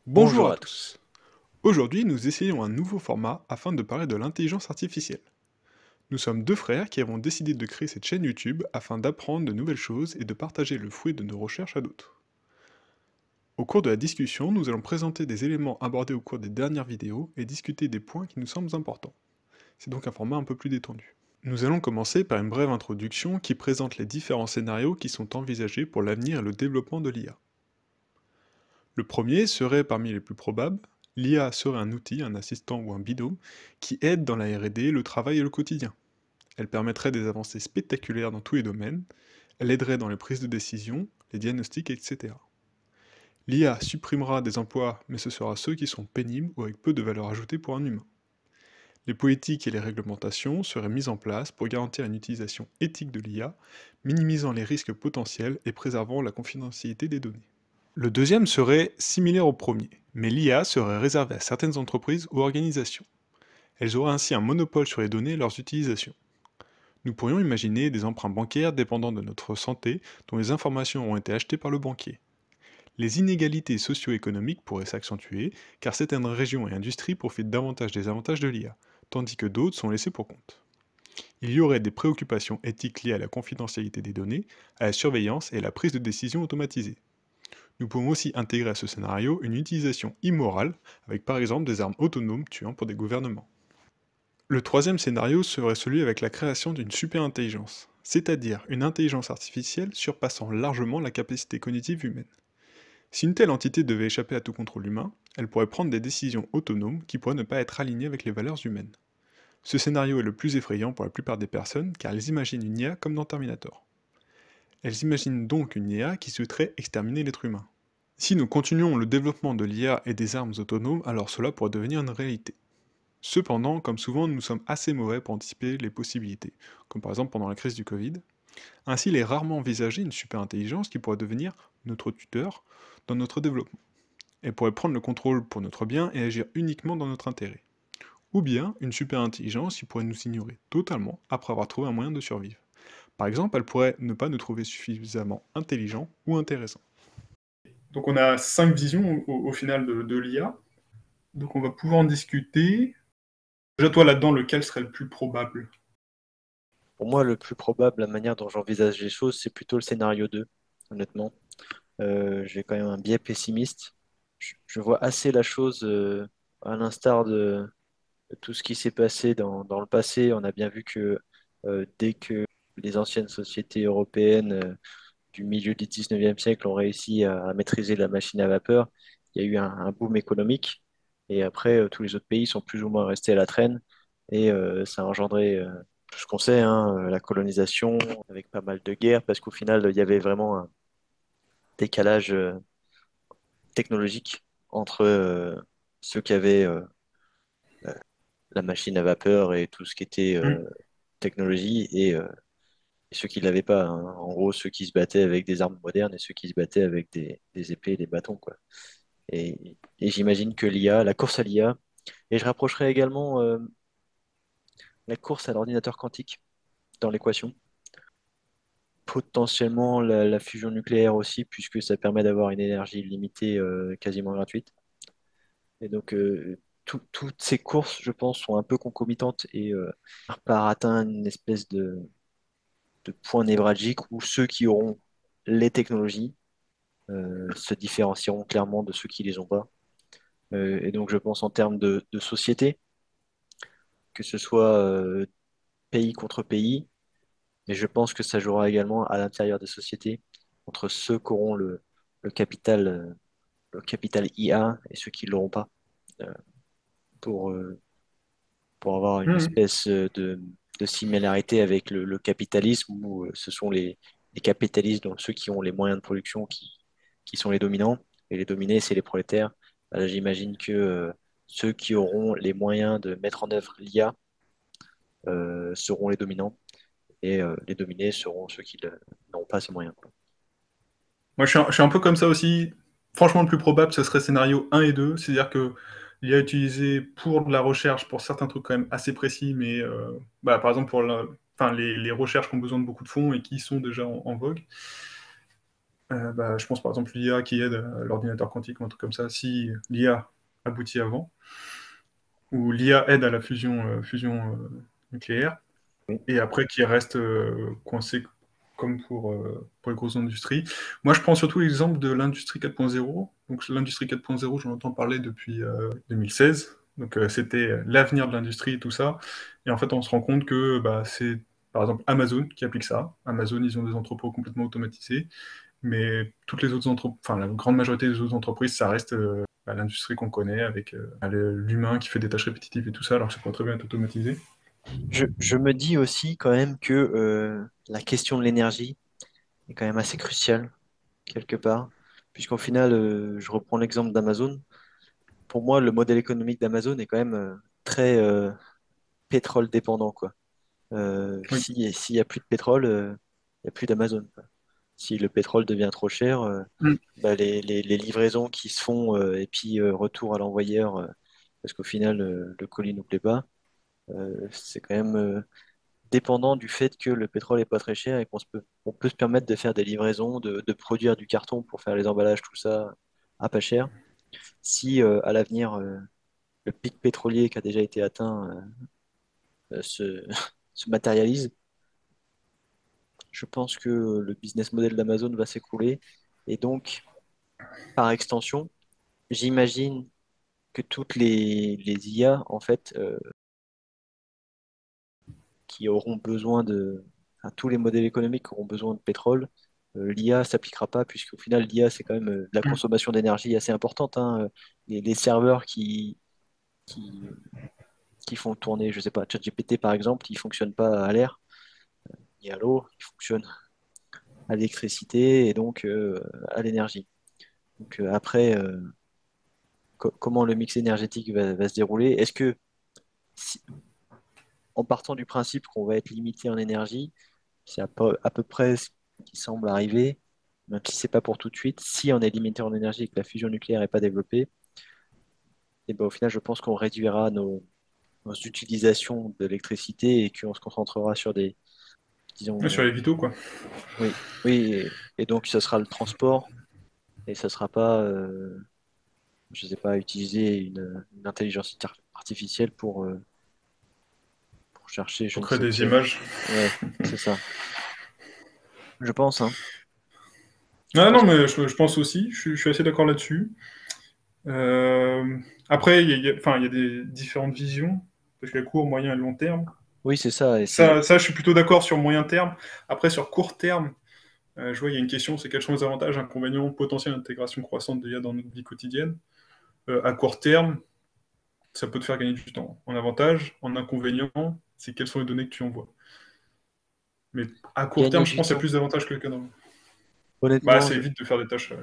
Bonjour Bonjour à à tous. tous. Aujourd'hui, nous essayons un nouveau format afin de parler de l'intelligence artificielle. Nous sommes deux frères qui avons décidé de créer cette chaîne YouTube afin d'apprendre de nouvelles choses et de partager le fruit de nos recherches à d'autres. Au cours de la discussion, nous allons présenter des éléments abordés au cours des dernières vidéos et discuter des points qui nous semblent importants. C'est donc un format un peu plus détendu. Nous allons commencer par une brève introduction qui présente les différents scénarios qui sont envisagés pour l'avenir et le développement de l'IA. Le premier serait parmi les plus probables. L'IA serait un outil, un assistant ou un binôme qui aide dans la R&D, le travail et le quotidien. Elle permettrait des avancées spectaculaires dans tous les domaines, elle aiderait dans les prises de décision, les diagnostics, etc. L'IA supprimera des emplois, mais ce sera ceux qui sont pénibles ou avec peu de valeur ajoutée pour un humain. Les politiques et les réglementations seraient mises en place pour garantir une utilisation éthique de l'IA, minimisant les risques potentiels et préservant la confidentialité des données. Le deuxième serait similaire au premier, mais l'IA serait réservée à certaines entreprises ou organisations. Elles auraient ainsi un monopole sur les données et leurs utilisations. Nous pourrions imaginer des emprunts bancaires dépendant de notre santé dont les informations ont été achetées par le banquier. Les inégalités socio-économiques pourraient s'accentuer car certaines régions et industries profitent davantage des avantages de l'IA, tandis que d'autres sont laissées pour compte. Il y aurait des préoccupations éthiques liées à la confidentialité des données, à la surveillance et à la prise de décision automatisée. Nous pouvons aussi intégrer à ce scénario une utilisation immorale, avec par exemple des armes autonomes tuant pour des gouvernements. Le troisième scénario serait celui avec la création d'une super-intelligence, c'est-à-dire une intelligence artificielle surpassant largement la capacité cognitive humaine. Si une telle entité devait échapper à tout contrôle humain, elle pourrait prendre des décisions autonomes qui pourraient ne pas être alignées avec les valeurs humaines. Ce scénario est le plus effrayant pour la plupart des personnes car elles imaginent une IA comme dans Terminator. Elles imaginent donc une IA qui souhaiterait exterminer l'être humain. Si nous continuons le développement de l'IA et des armes autonomes, alors cela pourrait devenir une réalité. Cependant, comme souvent, nous sommes assez mauvais pour anticiper les possibilités, comme par exemple pendant la crise du Covid. Ainsi, il est rarement envisagé une super-intelligence qui pourrait devenir notre tuteur dans notre développement. Elle pourrait prendre le contrôle pour notre bien et agir uniquement dans notre intérêt. Ou bien une super-intelligence qui pourrait nous ignorer totalement après avoir trouvé un moyen de survivre. Par exemple, elle pourrait ne pas nous trouver suffisamment intelligents ou intéressants. Donc on a 5 visions au final de l'IA. Donc on va pouvoir en discuter. Déjà toi là-dedans, lequel serait le plus probable? Pour moi, le plus probable, la manière dont j'envisage les choses, c'est plutôt le scénario 2, honnêtement. J'ai quand même un biais pessimiste. Je vois assez la chose à l'instar de tout ce qui s'est passé dans le passé. On a bien vu que dès que les anciennes sociétés européennes du milieu du 19e siècle ont réussi à maîtriser la machine à vapeur, il y a eu un boom économique. Et après, tous les autres pays sont plus ou moins restés à la traîne. Et ça a engendré tout ce qu'on sait, hein, la colonisation, avec pas mal de guerres, parce qu'au final, il y avait vraiment un décalage technologique entre ceux qui avaient la machine à vapeur et tout ce qui était Hmm. technologie et ceux qui ne l'avaient pas, hein. En gros, ceux qui se battaient avec des armes modernes et ceux qui se battaient avec des épées et des bâtons, quoi. Et j'imagine que l'IA, la course à l'IA, et je rapprocherai également la course à l'ordinateur quantique dans l'équation. Potentiellement la fusion nucléaire aussi, puisque ça permet d'avoir une énergie limitée quasiment gratuite. Et donc, toutes ces courses, je pense, sont un peu concomitantes et par atteindre une espèce de point névralgique où ceux qui auront les technologies se différencieront clairement de ceux qui les ont pas. Et donc, je pense en termes de société, que ce soit pays contre pays, mais je pense que ça jouera également à l'intérieur des sociétés entre ceux qui auront le capital, euh, le capital IA et ceux qui ne l'auront pas, euh, pour, euh, pour avoir une Hmm. espèce de similarité avec le capitalisme où ce sont les capitalistes, donc ceux qui ont les moyens de production qui sont les dominants, et les dominés, c'est les prolétaires. J'imagine que ceux qui auront les moyens de mettre en œuvre l'IA seront les dominants, et les dominés seront ceux qui n'auront pas ces moyens, quoi. Moi je suis un peu comme ça aussi. Franchement, le plus probable, ce serait scénario un et 2. C'est-à-dire que l'IA utilisé pour de la recherche, pour certains trucs quand même assez précis, mais bah, par exemple pour enfin, les recherches qui ont besoin de beaucoup de fonds et qui sont déjà en vogue. Je pense par exemple l'IA qui aide l'ordinateur quantique ou un truc comme ça, si l'IA aboutit avant, ou l'IA aide à la fusion nucléaire, Oui. et après qui reste coincé comme pour les grosses industries. Moi, je prends surtout l'exemple de l'industrie 4.0. Donc l'industrie 4.0, j'en entends parler depuis 2016. Donc c'était l'avenir de l'industrie et tout ça. Et en fait, on se rend compte que c'est par exemple Amazon qui applique ça. Amazon, ils ont des entrepôts complètement automatisés. Mais toutes les autres entreprises, enfin la grande majorité des autres entreprises, ça reste l'industrie qu'on connaît avec l'humain qui fait des tâches répétitives et tout ça, alors que ça pourrait très bien être automatisé. Je me dis aussi quand même que la question de l'énergie est quand même assez cruciale, quelque part, puisqu'au final, je reprends l'exemple d'Amazon. Pour moi, le modèle économique d'Amazon est quand même très pétrole dépendant, quoi. Oui. S'il y a plus de pétrole, il n'y a plus d'Amazon, quoi. Si le pétrole devient trop cher, Mm. les livraisons qui se font et puis retour à l'envoyeur, parce qu'au final, le colis nous plaît pas, c'est quand même dépendant du fait que le pétrole est pas très cher et on peut se permettre de faire des livraisons, de produire du carton pour faire les emballages, tout ça, à pas cher. Si à l'avenir, le pic pétrolier qui a déjà été atteint se matérialise, je pense que le business model d'Amazon va s'écrouler. Et donc, par extension, j'imagine que toutes les IA, en fait, qui auront besoin enfin, tous les modèles économiques auront besoin de pétrole, l'IA s'appliquera pas, puisqu'au final, l'IA, c'est quand même de la Mm. consommation d'énergie assez importante, hein. Les serveurs qui, qui font tourner, je sais pas, ChatGPT par exemple, ils fonctionnent pas à l'air ni à l'eau, ils fonctionnent à l'électricité et donc à l'énergie. Donc après, comment le mix énergétique va se dérouler? Est-ce que, si- en partant du principe qu'on va être limité en énergie, c'est à peu près ce qui semble arriver, même si c'est pas pour tout de suite, si on est limité en énergie et que la fusion nucléaire n'est pas développée, et ben, au final, je pense qu'on réduira nos utilisations de l'électricité et qu'on se concentrera sur Ouais, sur disons, les vitaux, quoi. oui, oui, et donc ce sera le transport et ça sera pas, je sais pas, utiliser une intelligence artificielle pour chercher je Pour ne créer sais des quel. images. Ouais, c'est ça. Je pense, hein. Je Ah non, pense. mais je pense aussi, je suis assez d'accord là-dessus. Euh, Après, enfin, il y a des différentes visions, parce qu'il y a court, moyen et long terme. Oui, c'est ça. Et Ça, je suis plutôt d'accord sur moyen terme. Après, sur court terme, je vois, il y a une question, c'est quels sont les avantages, inconvénients, potentiels d'intégration croissante d'IA dans notre vie quotidienne. À court terme, ça peut te faire gagner du temps. En avantage, en inconvénient, c'est quelles sont les données que tu envoies. Mais à court gagner terme, je du pense qu'il y a temps. plus d'avantages que d'inconvénients. Bah, Honnêtement, ça évite de faire des tâches.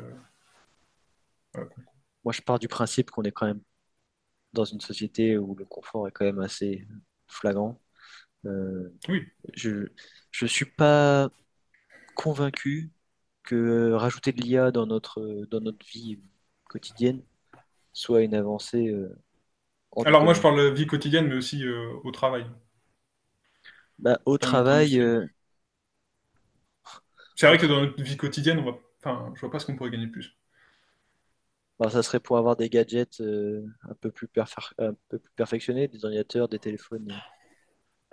Voilà, quoi. moi, je pars du principe qu'on est quand même dans une société où le confort est quand même assez flagrant. Euh, Oui. je je suis pas convaincu que rajouter de l'IA dans notre vie quotidienne soit une avancée hors du Alors moi, je commun. parle de vie quotidienne, mais aussi au travail, Bah, au dans notre travail, industrie. C'est au vrai que tra- dans notre vie quotidienne, enfin, je vois pas ce qu'on pourrait gagner de plus. bah, ça serait pour avoir des gadgets un peu plus perfectionnés, des ordinateurs, des téléphones.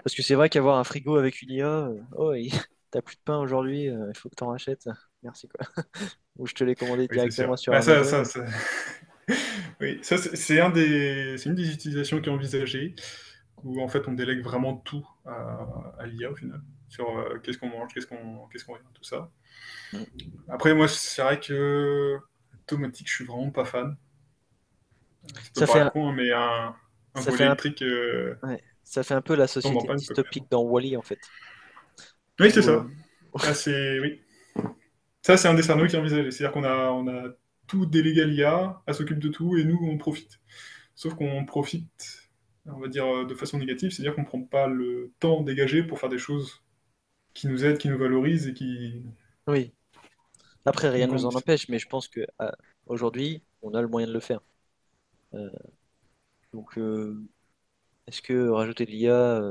Parce que c'est vrai qu'avoir un frigo avec une IA, oh, t'as plus de pain aujourd'hui, il faut que t'en rachètes. Merci quoi. Ou je te l'ai commandé Oui, c'est directement sûr. sur Bah, Amazon. Oui, ça, c'est une des utilisations qui est envisagée, où en fait, on délègue vraiment tout à l'IA au final, sur qu'est-ce qu'on mange, qu'est-ce qu'on regarde, tout ça. Mm. Après, moi, c'est vrai que automatique, je suis vraiment pas fan. Ça peut Ça fait paraître un, con, hein, mais un ça volet fait un, électrique ouais, ça fait un peu la tombe en société panne, peut faire. dystopique dans Wall-E en fait. Oui, c'est Où, ça. Ah, oui. Ça, c'est un des scénarios qui est envisagé. C'est-à-dire on a tout délégué à l'IA, elle s'occupe de tout, et nous, on profite. Sauf qu'on profite, on va dire, de façon négative, c'est-à-dire qu'on ne prend pas le temps dégagé pour faire des choses qui nous aident, qui nous valorisent et oui. Après, qui nous rien ne nous en grandissent. empêche, mais je pense que aujourd'hui, on a le moyen de le faire. Euh, donc, est-ce que rajouter de l'IA,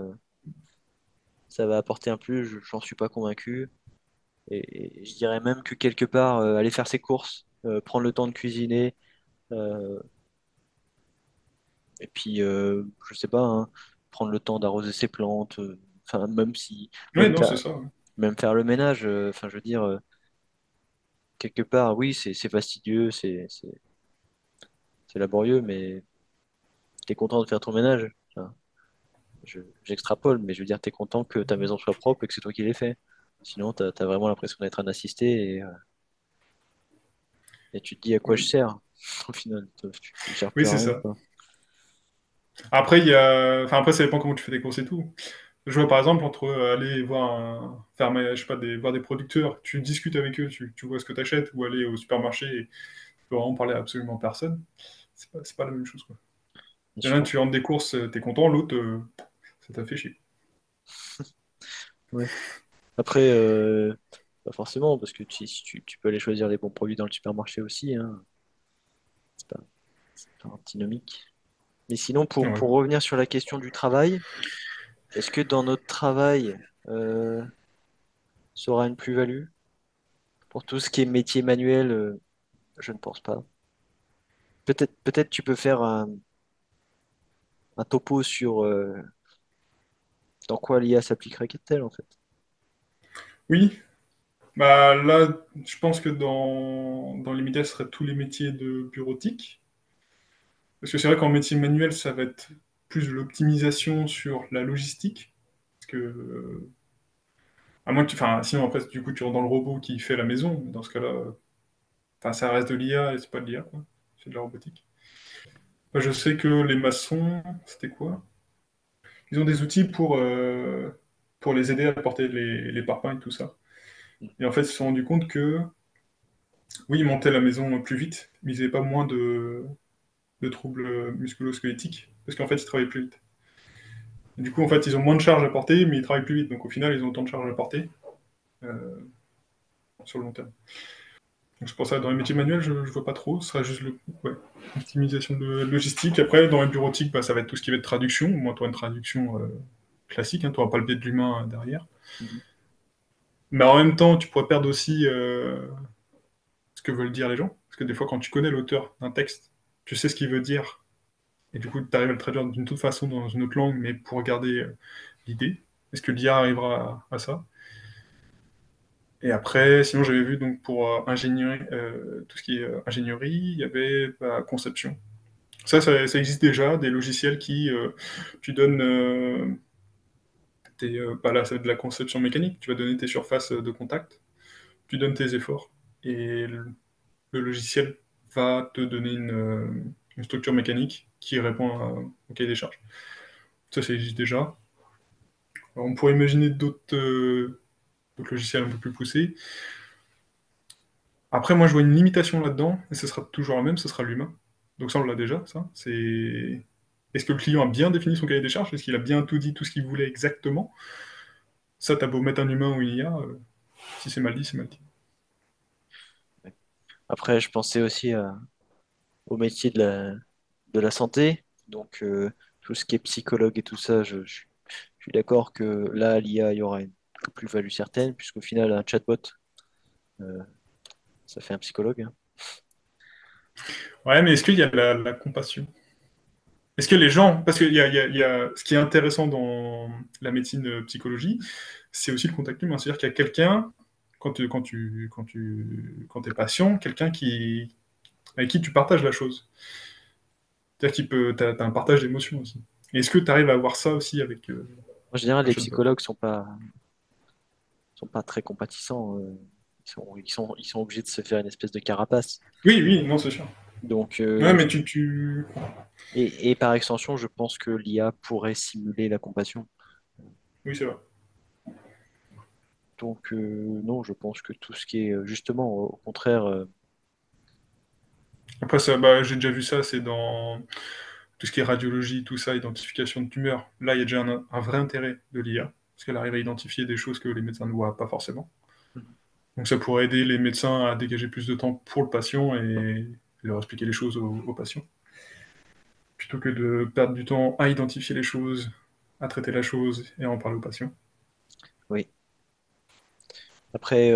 ça va apporter un plus? J'en suis pas convaincu. Et je dirais même que quelque part, aller faire ses courses, prendre le temps de cuisiner, euh, et puis, je sais pas, hein, prendre le temps d'arroser ses plantes, enfin, même si, Oui, même non, c'est faire, ça. Ouais. même faire le ménage, enfin, je veux dire, quelque part, oui, c'est fastidieux, c'est laborieux, mais t'es content de faire ton ménage. Enfin, j'extrapole, mais je veux dire, t'es content que ta maison soit propre et que c'est toi qui l'aies fait. Sinon, t'as vraiment l'impression d'être un assisté et tu te dis à quoi je Oui, sers. Au final, tu sers oui, plus à c'est rien, ça. quoi. Après, enfin, après, ça dépend comment tu fais tes courses et tout. Je vois par exemple entre aller voir je sais pas, voir des producteurs, tu discutes avec eux, tu vois ce que tu achètes, ou aller au supermarché et tu peux vraiment parler à absolument personne. C'est pas la même chose, quoi. Bien Il y en a un, sûr. tu rentres des courses, t'es content, l'autre, ça t'a fait chier. Ouais. Après, pas forcément, parce que tu peux aller choisir les bons produits dans le supermarché aussi, hein. C'est pas antinomique. Mais sinon, Ouais. pour revenir sur la question du travail, est-ce que dans notre travail, euh, ça aura une plus-value? Pour tout ce qui est métier manuel, je ne pense pas. Peut-être tu peux faire un topo sur dans quoi l'IA s'appliquerait-elle en fait. Oui, bah là, je pense que dans les médias, ce serait tous les métiers de bureautique. Parce que c'est vrai qu'en métier manuel, ça va être plus de l'optimisation sur la logistique. Parce que, à moins que enfin, sinon après, du coup, tu rentres dans le robot qui fait la maison. Dans ce cas-là, enfin, ça reste de l'IA et c'est pas de l'IA, quoi. C'est de la robotique. Moi, je sais que les maçons, c'était quoi? Ils ont des outils pour les aider à porter les parpaings et tout ça. Et en fait, ils se sont rendus compte que, oui, ils montaient la maison plus vite, mais ils n'avaient pas moins de troubles musculo-squelettiques, parce qu'en fait, ils travaillaient plus vite. Et du coup, en fait, ils ont moins de charges à porter, mais ils travaillent plus vite. Donc au final, ils ont autant de charges à porter euh, sur le long terme. Donc c'est pour ça, dans les métiers manuels, je ne vois pas trop. Ce sera juste ouais, l'optimisation de logistique. Après, dans les bureautiques, bah, ça va être tout ce qui va être traduction. Au moins, tu auras une traduction classique, hein, tu n'auras pas le biais de l'humain derrière. Mhm. Mais en même temps, tu pourrais perdre aussi ce que veulent dire les gens. Parce que des fois, quand tu connais l'auteur d'un texte, tu sais ce qu'il veut dire. Et du coup, tu arrives à le traduire d'une toute façon dans une autre langue, mais pour garder l'idée. Est-ce que l'IA arrivera à ça? Et après, sinon, j'avais vu donc pour ingénierie, tout ce qui est ingénierie, il y avait conception. Ça existe déjà, des logiciels qui, tu donnes, là, ça va être de la conception mécanique, tu vas donner tes surfaces de contact, tu donnes tes efforts, et le logiciel va te donner une structure mécanique qui répond au cahier des charges. Ça existe déjà. Alors, on pourrait imaginer d'autres logiciels un peu plus poussés. Après, moi, je vois une limitation là-dedans, et ce sera toujours la même, ce sera l'humain. Donc ça, on l'a déjà, ça. C'est... Est-ce que le client a bien défini son cahier des charges? Est-ce qu'il a bien tout dit, tout ce qu'il voulait exactement? Ça, t'as beau mettre un humain ou une IA, si c'est mal dit, c'est mal dit. Ouais. Après, je pensais aussi au métier de la santé. Donc, tout ce qui est psychologue et tout ça, je suis d'accord que là, l'IA, il y aura une plus-value certaine, puisqu'au final, un chatbot, euh, ça fait un psychologue, hein. Ouais, mais est-ce qu'il y a la compassion? Est-ce que les gens... Parce que ce qui est intéressant dans la médecine psychologie, c'est aussi le contact humain. C'est-à-dire qu'il y a quelqu'un, quand t'es patient, quelqu'un avec qui tu partages la chose. C'est-à-dire t'as un partage d'émotions aussi. Et est-ce que tu arrives à avoir ça aussi avec En général, un les chatbot? psychologues sont pas très compatissants. Ils sont obligés de se faire une espèce de carapace. Oui, oui, non, c'est sûr. Donc, Ouais, mais tu... et par extension, je pense que l'IA pourrait simuler la compassion. Oui, c'est vrai. Donc, non, je pense que tout ce qui est justement, au contraire, Après, ça, bah, j'ai déjà vu ça, c'est dans tout ce qui est radiologie, tout ça, identification de tumeurs. Là, il y a déjà un vrai intérêt de l'IA, parce qu'elle arrive à identifier des choses que les médecins ne voient pas forcément. Donc ça pourrait aider les médecins à dégager plus de temps pour le patient et leur expliquer les choses aux patients. Plutôt que de perdre du temps à identifier les choses, à traiter la chose et à en parler aux patients. oui. Après,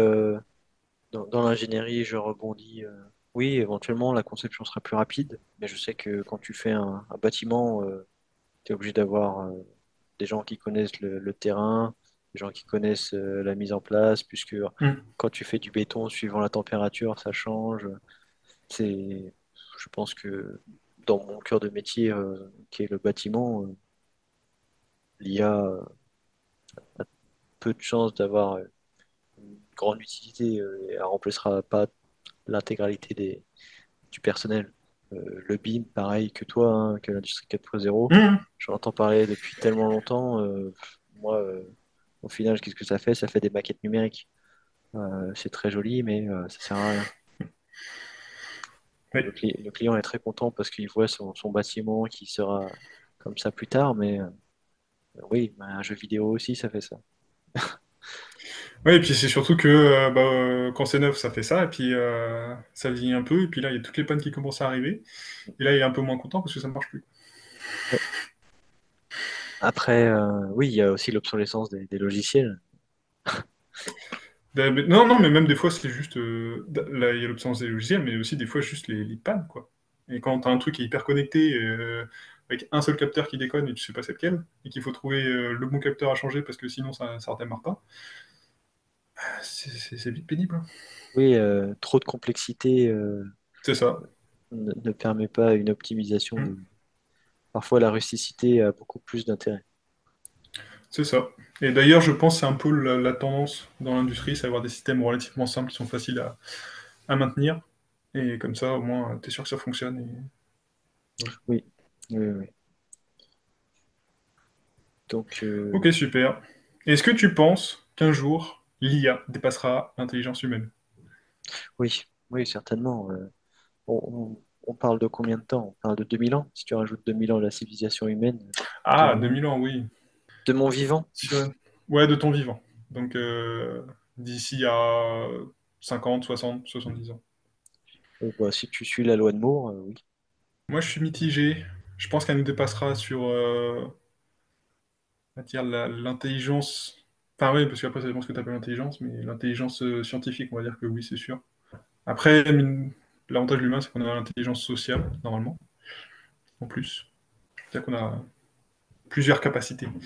dans l'ingénierie, je rebondis. Oui, éventuellement, la conception sera plus rapide, mais je sais que quand tu fais un bâtiment, tu es obligé d'avoir des gens qui connaissent le terrain, des gens qui connaissent la mise en place, puisque Hmm. quand tu fais du béton, suivant la température, ça change. Je pense que dans mon cœur de métier, qui est le bâtiment, l'IA a peu de chances d'avoir une grande utilité et elle remplacera pas l'intégralité du personnel. Le BIM, pareil que toi, hein, que l'industrie 4.0, Hmm. j'en entends parler depuis tellement longtemps. Moi, au final, qu'est-ce que ça fait? Ça fait des maquettes numériques. C'est très joli, mais ça sert à rien. Oui. Le client est très content parce qu'il voit son bâtiment qui sera comme ça plus tard, mais oui, bah, un jeu vidéo aussi, ça fait ça. Ouais, et puis c'est surtout que quand c'est neuf, ça fait ça, et puis ça vieillit un peu, et puis là, il y a toutes les pannes qui commencent à arriver, et là, il est un peu moins content parce que ça ne marche plus. Ouais. Après, oui, il y a aussi l'obsolescence des logiciels. Non, non, mais même des fois, c'est juste. Là, il y a l'obsolescence des logiciels, mais aussi des fois, juste les pannes, quoi. Et quand t'as un truc qui est hyper connecté, avec un seul capteur qui déconne et tu sais pas c'est lequel, et qu'il faut trouver le bon capteur à changer parce que sinon ça redémarre pas, c'est vite pénible, hein. Oui, trop de complexité C'est ça, ne permet pas une optimisation Mm. Parfois, la rusticité a beaucoup plus d'intérêt. C'est ça. Et d'ailleurs, je pense que c'est un peu la tendance dans l'industrie, c'est avoir des systèmes relativement simples qui sont faciles à maintenir. Et comme ça, au moins, t'es sûr que ça fonctionne. Oui, oui, oui. Donc, Ok, super. Est-ce que tu penses qu'un jour, l'IA dépassera l'intelligence humaine? oui, oui, certainement. On parle de combien de temps? On parle de 2000 ans. Si tu rajoutes 2000 ans à la civilisation humaine, Ah, 2000 ans. 2000 ans, oui. De mon vivant? Ouais, de ton vivant. Donc, d'ici à 50, 60, 70 ans. Bah, si tu suis la loi de Moore, oui. Moi, je suis mitigé. Je pense qu'elle nous dépassera sur on va dire l'intelligence. Enfin, oui, parce qu'après, ça dépend ce que tu appelles l'intelligence, mais l'intelligence scientifique, on va dire que oui, c'est sûr. Après, l'avantage de l'humain, c'est qu'on a l'intelligence sociale, normalement, en plus. C'est-à-dire qu'on a plusieurs capacités. On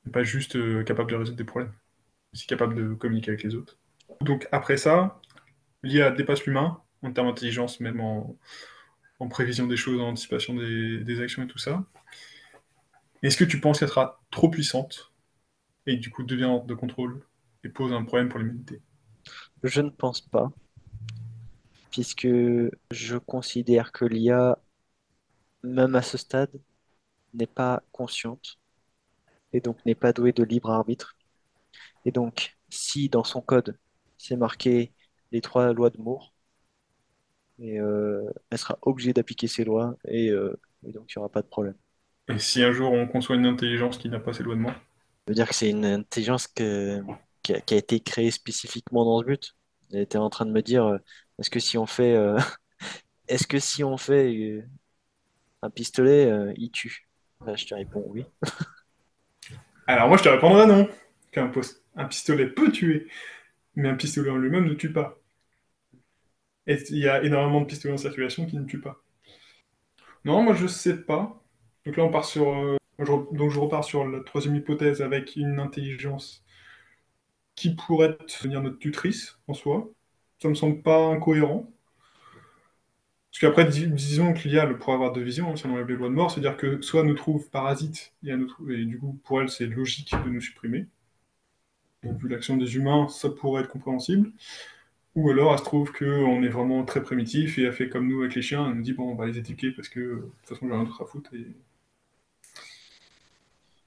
n'est pas juste capable de résoudre des problèmes, aussi capable de communiquer avec les autres. Donc, après ça, l'IA dépasse l'humain, en termes d'intelligence, même en prévision des choses, en anticipation des actions et tout ça. Est-ce que tu penses qu'elle sera trop puissante et du coup devient hors de contrôle et pose un problème pour l'humanité? Je ne pense pas, puisque je considère que l'IA, même à ce stade, n'est pas consciente et donc n'est pas douée de libre arbitre. Et donc, si dans son code, c'est marqué les trois lois de Moore, et elle sera obligée d'appliquer ces lois et donc il n'y aura pas de problème. Et si un jour on conçoit une intelligence qui n'a pas ces lois de moi? Ça veut dire que c'est une intelligence qui a été créée spécifiquement dans ce but. Elle était en train de me dire, est-ce que si on fait, est-ce que si on fait un pistolet, il tue? Là, je te réponds oui. Alors moi je te répondrai non, un pistolet peut tuer, mais un pistolet en lui-même ne tue pas. Et il y a énormément de pistolets en circulation qui ne tuent pas. Non, moi je sais pas. Donc là on part sur... donc je repars sur la troisième hypothèse avec une intelligence qui pourrait devenir notre tutrice en soi. Ça me semble pas incohérent. Parce qu'après, disons que l'IA pourrait avoir deux visions, hein, si on enlève les lois de mort, c'est-à-dire que soit elle nous trouve parasites, et du coup, pour elle, c'est logique de nous supprimer. Donc, vu l'action des humains, ça pourrait être compréhensible. Ou alors, elle se trouve qu'on est vraiment très primitif et elle fait comme nous avec les chiens, elle nous dit, bon, on va les éduquer parce que, de toute façon, j'ai rien d'autre à foutre. Et...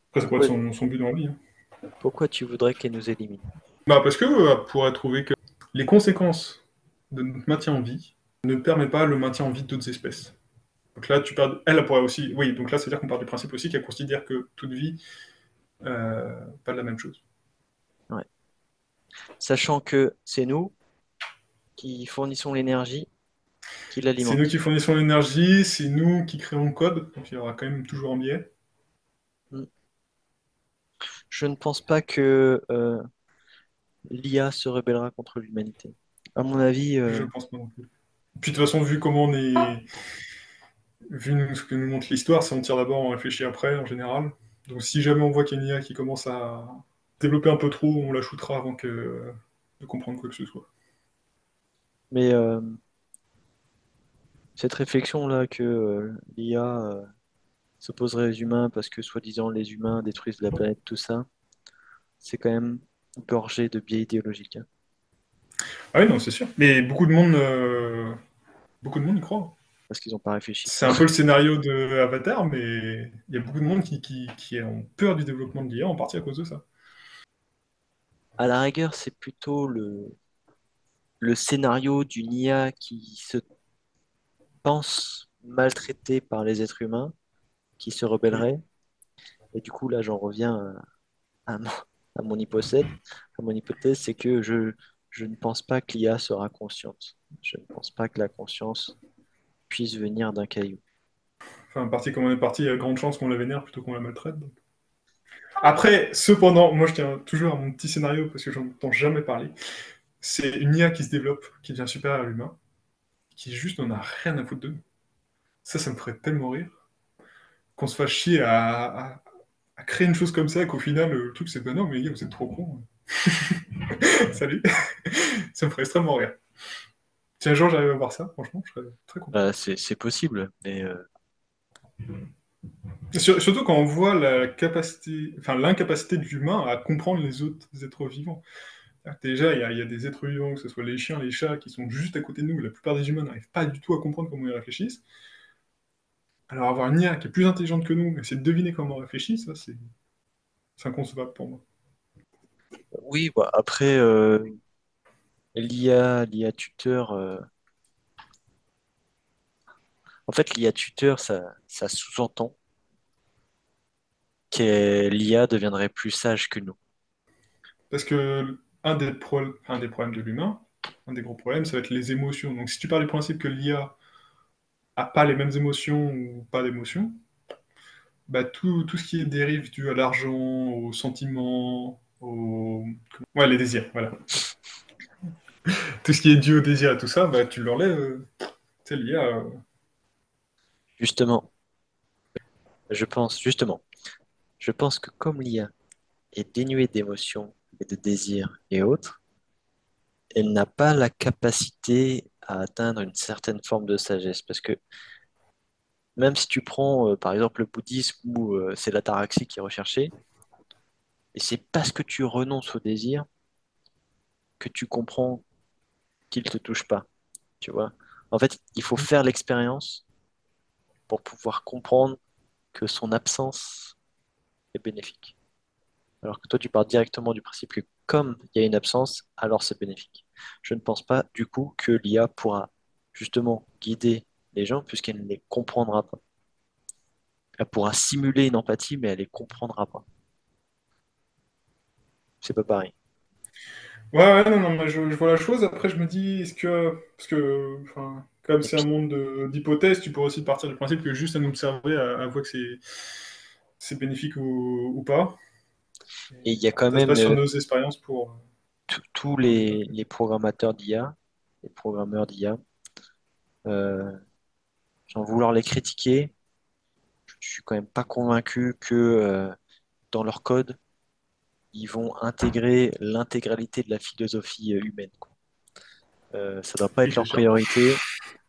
Après, ça pourrait être Pourquoi, son but dans la vie, hein. pourquoi tu voudrais qu'elle nous élimine? Bah, parce que, elle pourrait trouver que les conséquences de notre maintien en vie ne permettent pas le maintien en vie d'autres espèces. Donc là, elle pourrait aussi. Oui, donc là, c'est-à-dire qu'on part du principe aussi qu'elle considère que toute vie, pas de la même chose. Ouais. Sachant que c'est nous qui fournissons l'énergie qui C'est nous qui l'alimente. fournissons l'énergie, c'est nous qui créons le code, donc il y aura quand même toujours un biais. Mm. Je ne pense pas que l'IA se rebellera contre l'humanité. À mon avis, Je pense pas non plus. Puis de toute façon, vu comment on est, ce que nous montre l'histoire, c'est on tire d'abord, on réfléchit après, en général. Donc si jamais on voit qu'il y a une IA qui commence à développer un peu trop, on la shootera avant de comprendre quoi que ce soit. mais cette réflexion-là que l'IA s'opposerait aux humains parce que soi-disant les humains détruisent la planète, tout ça, c'est quand même gorgé de biais idéologiques, hein, Ah oui, non, c'est sûr. Mais beaucoup de monde y croit. parce qu'ils n'ont pas réfléchi. C'est un peu le scénario de Avatar, mais il y a beaucoup de monde qui ont peur du développement de l'IA, en partie à cause de ça. À la rigueur, c'est plutôt le scénario d'une IA qui se pense maltraitée par les êtres humains, qui se Oui. rebellerait. Et du coup, là, j'en reviens à mon, à mon hypothèse. À mon hypothèse, c'est que je ne pense pas que l'IA sera consciente. Je ne pense pas que la conscience puisse venir d'un caillou. Enfin, parti comme on est parti, il y a grande chance qu'on la vénère plutôt qu'on la maltraite. Donc. Après, cependant, moi je tiens toujours à mon petit scénario parce que j'en entends jamais parler. C'est une IA qui se développe, qui devient supérieure à l'humain, qui juste n'en a rien à foutre de nous. Ça me ferait tellement rire. Qu'on se fasse chier à créer une chose comme ça, qu'au final, le truc c'est ben non, mais les gars, vous êtes trop cons. Salut. Ça me ferait extrêmement rire. Si un jour j'arrive à voir ça, franchement, je serais très content. C'est possible, mais Surtout quand on voit la capacité, enfin l'incapacité de l'humain à comprendre les autres êtres vivants. Déjà, il y a des êtres vivants, que ce soit les chiens, les chats, qui sont juste à côté de nous. La plupart des humains n'arrivent pas du tout à comprendre comment ils réfléchissent. Alors avoir une IA qui est plus intelligente que nous, essayer de deviner comment on réfléchit, ça c'est inconcevable pour moi. oui, bah, après, l'IA tuteur, en fait, l'IA tuteur, ça sous-entend que l'IA deviendrait plus sage que nous. Parce que un des problèmes de l'humain, un des gros problèmes, ça va être les émotions. Donc si tu pars du principe que l'IA a pas les mêmes émotions ou pas d'émotions, bah tout ce qui est dérive dû à l'argent, aux sentiments, aux... Ouais, les désirs, voilà. Tout ce qui est dû au désir et tout ça, bah tu l'enlèves, tu sais, l'IA... Justement, justement, je pense que comme l'IA est dénuée d'émotions et de désirs et autres, elle n'a pas la capacité à atteindre une certaine forme de sagesse. Parce que même si tu prends, par exemple, le bouddhisme où c'est l'ataraxie qui est recherchée, et c'est parce que tu renonces au désir que tu comprends qu'il ne te touche pas, tu vois. En fait, il faut faire l'expérience pour pouvoir comprendre que son absence est bénéfique. Alors que toi, tu pars directement du principe que comme il y a une absence, alors c'est bénéfique. Je ne pense pas du coup que l'IA pourra justement guider les gens puisqu'elle ne les comprendra pas. Elle pourra simuler une empathie, mais elle les comprendra pas. C'est pas pareil. Ouais, ouais, non, non, mais je vois la chose. Après, je me dis, est-ce que... Parce que, enfin, comme Et c'est un puis, monde d'hypothèses, tu pourrais aussi partir du principe que juste à nous observer, à voir que c'est bénéfique ou pas. et il y a quand Ça se même base sur nos expériences pour... tous pour dire ça. les programmateurs d'IA, les programmeurs d'IA, euh, sans vouloir les critiquer, je suis quand même pas convaincu que dans leur code, ils vont intégrer l'intégralité de la philosophie humaine, quoi. Ça doit pas Oui, être c'est leur sûr. priorité,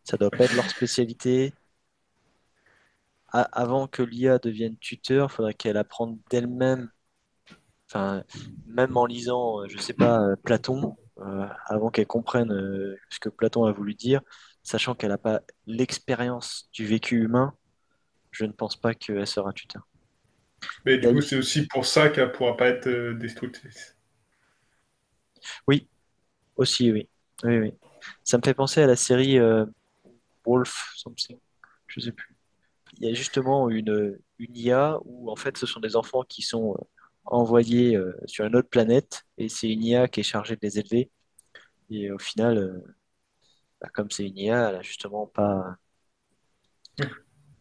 ça doit pas être leur spécialité. Avant que l'IA devienne tuteur, il faudrait qu'elle apprenne d'elle-même, enfin, même en lisant, je sais pas, Platon, avant qu'elle comprenne ce que Platon a voulu dire, sachant qu'elle n'a pas l'expérience du vécu humain, je ne pense pas qu'elle sera tuteur. Mais du coup, D'ailleurs, c'est aussi pour ça qu'elle ne pourra pas être destructrice. oui, aussi, oui. Oui, oui. Ça me fait penser à la série Wolf something, je sais plus. Il y a justement une IA où en fait ce sont des enfants qui sont envoyés sur une autre planète et c'est une IA qui est chargée de les élever. Et au final, bah, comme c'est une IA, elle a justement pas. Oui.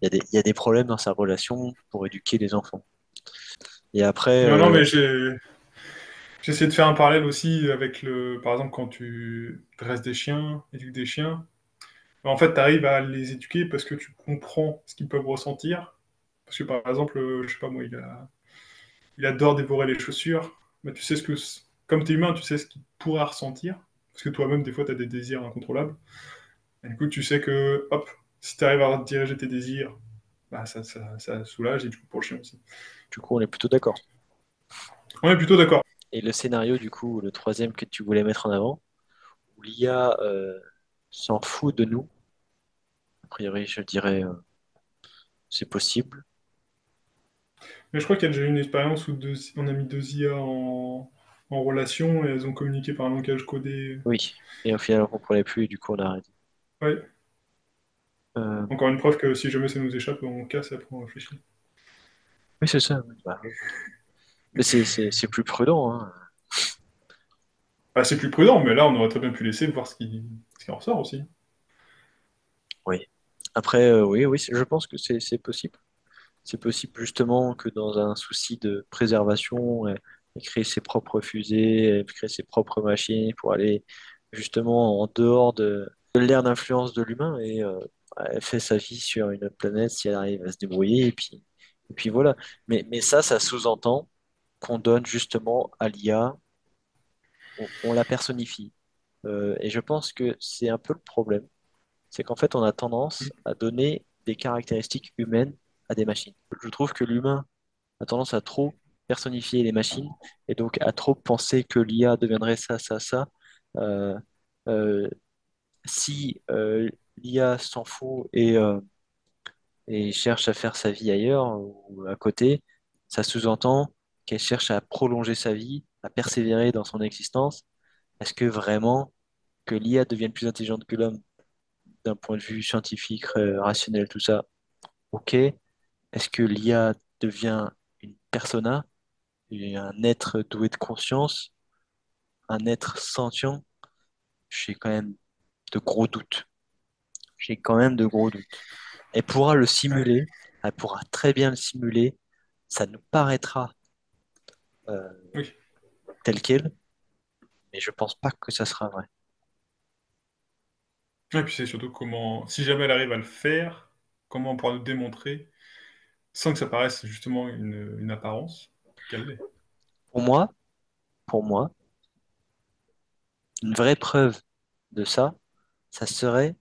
Il y a des problèmes dans sa relation pour éduquer les enfants. Et après, Non, non, mais J'essaie de faire un parallèle aussi avec par exemple, quand tu dresses des chiens, éduques des chiens. En fait, tu arrives à les éduquer parce que tu comprends ce qu'ils peuvent ressentir. Parce que par exemple, je sais pas moi, il adore dévorer les chaussures. Mais tu sais comme tu es humain, tu sais ce qu'il pourra ressentir. Parce que toi-même, des fois, tu as des désirs incontrôlables. Et du coup, tu sais que, hop, si tu arrives à diriger tes désirs, bah, ça soulage, et du coup, pour le chien aussi. Du coup, on est plutôt d'accord. On est plutôt d'accord. Et le scénario, du coup, le troisième que tu voulais mettre en avant, où l'IA s'en fout de nous, a priori, je dirais, c'est possible. Mais je crois qu'il y a déjà eu une expérience où on a mis deux IA en relation et elles ont communiqué par un langage codé. Oui. Et au final, on comprenait plus, et du coup, on a arrêté. Ouais. Euh, Encore une preuve que si jamais ça nous échappe, on casse et après on réfléchit. oui, c'est ça. Oui. Bah, mais c'est plus prudent, hein. Bah, c'est plus prudent, mais là, on aurait très bien pu laisser voir ce qui en ressort aussi. Oui. Après, oui, oui, je pense que c'est possible. C'est possible justement que dans un souci de préservation, elle crée ses propres fusées, elle crée ses propres machines pour aller justement en dehors de l'ère d'influence de l'humain et elle fait sa vie sur une autre planète si elle arrive à se débrouiller et puis voilà. Mais ça sous-entend qu'on donne justement à l'IA, on la personnifie. Et je pense que c'est un peu le problème, c'est qu'en fait on a tendance à donner des caractéristiques humaines à des machines. Je trouve que l'humain a tendance à trop personnifier les machines et donc à trop penser que l'IA deviendrait ça, ça, ça. Euh, euh, si l'IA s'en fout et cherche à faire sa vie ailleurs ou à côté, ça sous-entend qu'elle cherche à prolonger sa vie, à persévérer dans son existence. Est-ce que vraiment que l'IA devienne plus intelligente que l'homme d'un point de vue scientifique, rationnel, tout ça? Ok. Est-ce que l'IA devient une persona, un être doué de conscience, un être sentient? J'ai quand même de gros doutes. J'ai quand même de gros doutes. Elle pourra le Ouais. simuler, elle pourra très bien le simuler, ça nous paraîtra euh, Oui. tel quel, mais je pense pas que ça sera vrai. Et puis c'est surtout comment, si jamais elle arrive à le faire, comment on pourra nous démontrer, sans que ça paraisse justement une apparence, qu'elle l'est. Pour moi, pour moi, une vraie preuve de ça, ça serait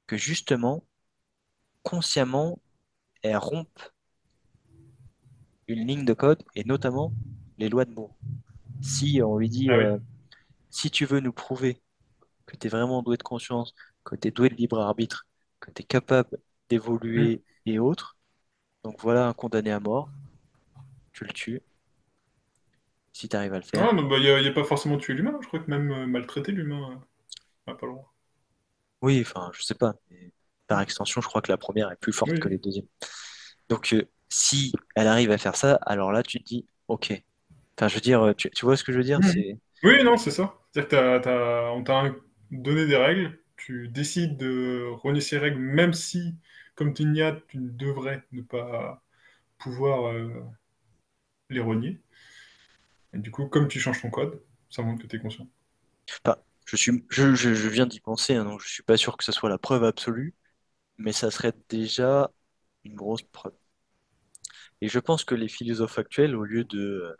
que justement, consciemment, elle rompe une ligne de code et notamment les lois de Moore. Si on lui dit, Ah oui. si tu veux nous prouver que tu es vraiment doué de conscience, que tu es doué de libre arbitre, que tu es capable Hmm. d'évoluer et autres, donc voilà un condamné à mort, tu le tues, si tu arrives à le faire. Ah, non, bah, y a pas forcément tué l'humain, je crois que même maltraiter l'humain, pas le droit. Oui, enfin, je sais pas. Mais par extension, je crois que la première est plus forte que Oui. les deuxièmes. Donc, si elle arrive à faire ça, alors là, tu te dis, ok. Enfin, je veux dire, tu vois ce que je veux dire? Mhm. Oui, non, c'est ça. C'est-à-dire que on t'a donné des règles, tu décides de renier ces règles, même si, comme tu n'y as, tu devrais ne pas pouvoir les renier. Et du coup, comme tu changes ton code, ça montre que tu es conscient. Enfin, je viens d'y penser, hein, donc je suis pas sûr que ce soit la preuve absolue, mais ça serait déjà une grosse preuve. Et je pense que les philosophes actuels, au lieu de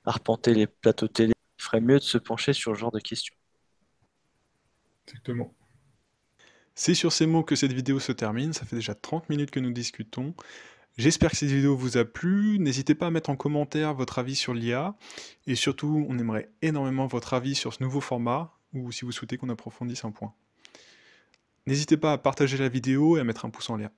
arpenter les plateaux télé, il ferait mieux de se pencher sur ce genre de questions. Exactement. C'est sur ces mots que cette vidéo se termine, ça fait déjà 30 minutes que nous discutons. J'espère que cette vidéo vous a plu, n'hésitez pas à mettre en commentaire votre avis sur l'IA, et surtout on aimerait énormément votre avis sur ce nouveau format, ou si vous souhaitez qu'on approfondisse un point. N'hésitez pas à partager la vidéo et à mettre un pouce en l'air.